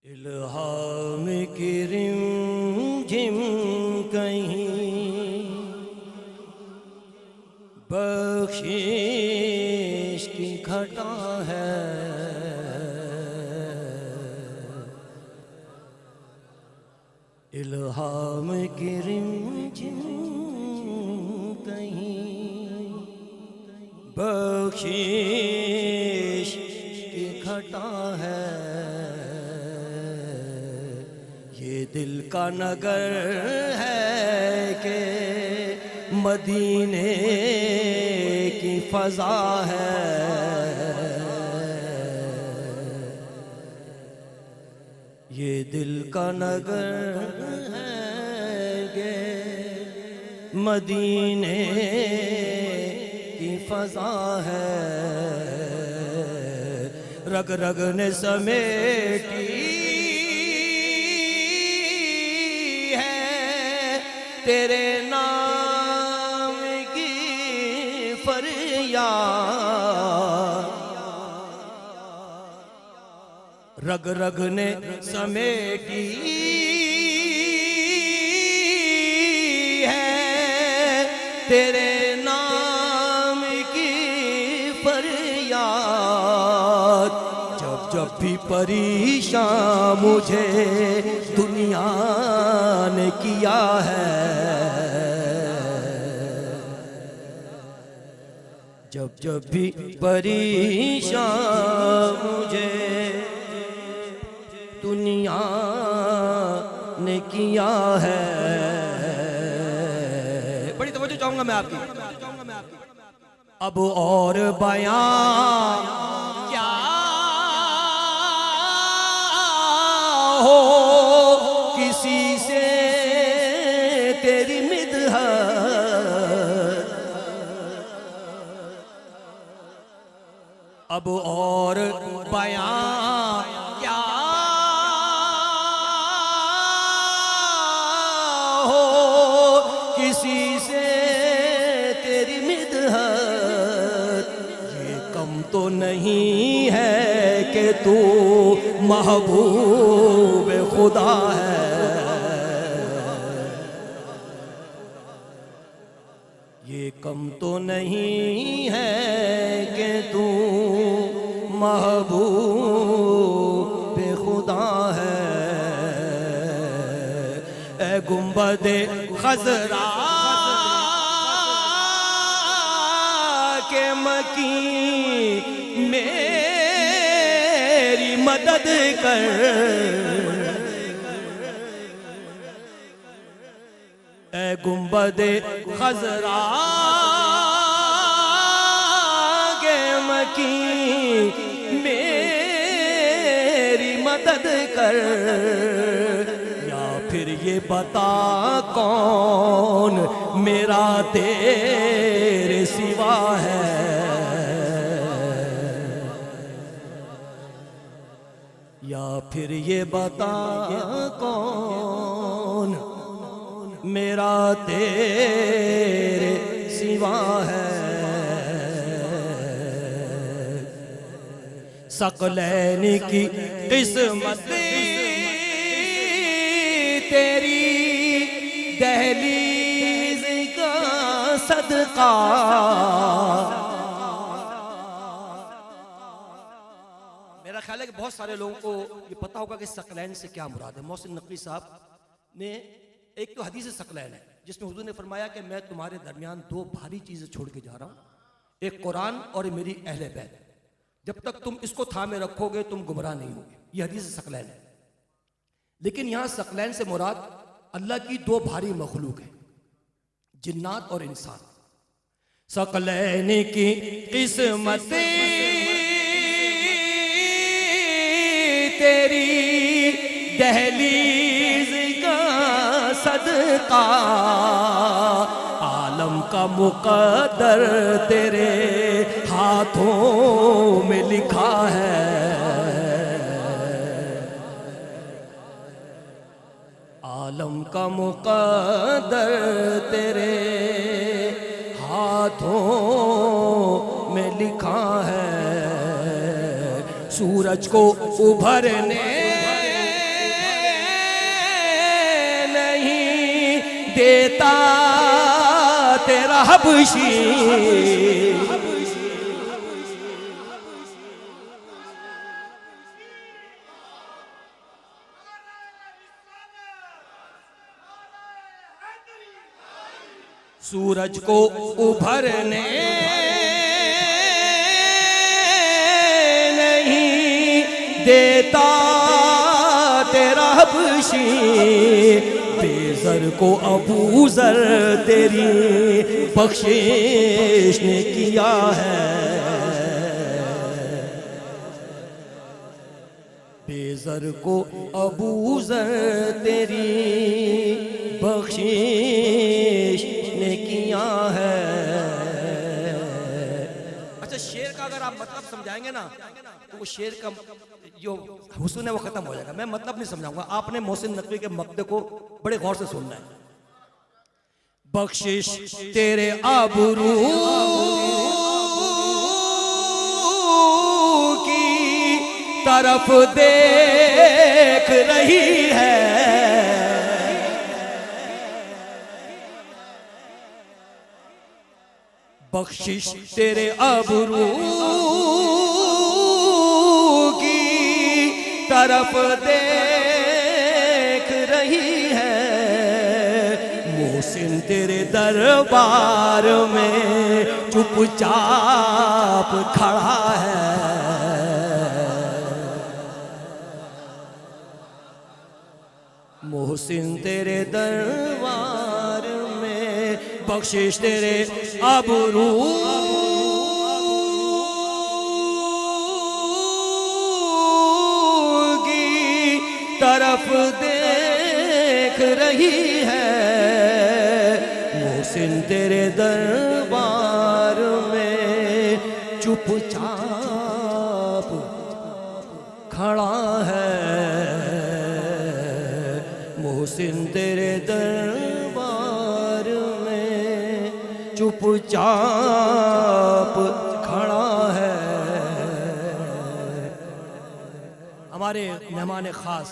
इल्हाम की रिमझिम कहीं बख्शिश की घटा है। इल्हाम की रिमझिम कहीं बख्शिश की घटा है। ये दिल का नगर है कि मदीने की फजा है। ये दिल का नगर है कि मदीने की फजा है। रग रग ने समेटी तेरे नाम की फरियाद। रग रग ने समेटी है तेरे नाम की फरियाद। जब जब भी परेशान मुझे दुनिया ने किया है। जब जब भी परेशान मुझे दुनिया ने किया है। बड़ी तवज्जो चाहूंगा मैं आपकी। अब और बयां क्या हो किसी से तेरी मिदहत। अब और बयां क्या हो किसी से तेरी मिदहत। ये कम तो नहीं है कि तू महबूब खुदा है। ये कम तो नहीं है कि तू महबूब खुदा है। ए गुंबदे खजरा के मकी मेरी मदद कर। ए गुंबदे खजरा के मकी मेरी मदद कर। या फिर ये बता कौन मेरा तेरे सिवा है। या फिर ये बता कौन मेरा तेरे सिवा है। सकलैन की किस्मत तेरी दहलीज का सदका। मेरा ख्याल है कि बहुत सारे लोगों को ये पता होगा कि सकलैन से क्या मुराद है। मोहसिन नकवी साहब ने एक तो हदीस सकलैन है जिसमें हुजूर ने फरमाया कि मैं तुम्हारे दरमियान दो भारी चीजें छोड़ के जा रहा हूं, एक कुरान और मेरी अहले बैत। जब तक तुम इसको थामे रखोगे तुम गुमराह नहीं होगे। यह हदीस सकलैन है। लेकिन यहां सकलैन से मुराद अल्लाह की दो भारी मखलूक है, जिन्नात और इंसान। सकलैन की किस्मत तेरी दहलीज का सदका। आलम का मुकद्दर तेरे हाथों में लिखा है। आलम का मुकद्दर तेरे हाथों में लिखा है। सूरज को उभरने देता तेरा हबशी। सूरज को उभरने नहीं देता तेरा हबशी। बेज़र को अबूज़र तेरी बख्शिश ने किया है। बेज़र को अबूज़र तेरी बख्शिश ने किया है। अच्छा, शेर का अगर आप मतलब समझाएंगे ना तो वो शेर का जो हुस्न है वो खत्म हो जाएगा। मैं मतलब नहीं समझाऊंगा, आपने मोहसिन नकवी के मक्ते को बड़े गौर से सुनना है। बख्शिश तेरे आबरू की तरफ देख रही है। बख्शिश तेरे आबरू की तरफ देख रही है। मोहसिन तेरे दरबार में चुपचाप खड़ा है। मोहसिन तेरे दरबार में बख्शिश तेरे आबरू की तरफ देख रही है। मोहसिन तेरे दरबार में चुपचाप खड़ा है। मोहसिन तेरे दरबार में चुपचाप खड़ा है। हमारे मेहमान खास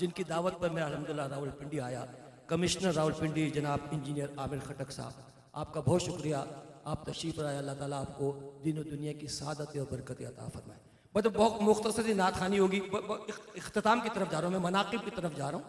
जिनकी दावत पर मैं अल्हम्दुलिल्लाह रावलपिंडी आया, कमिश्नर रावलपिंडी जनाब इंजीनियर आमिर खटक साहब, आपका बहुत शुक्रिया। आप तशरीफ़ लाए। अल्लाह ताला आपको दीन और दुनिया की सादत और बरकत अता फरमाए। मतलब बहुत मुख्तसर नात खानी होगी। इख्तिताम की तरफ जा रहा हूँ मैं, मनाक़िब की तरफ जा रहा हूँ।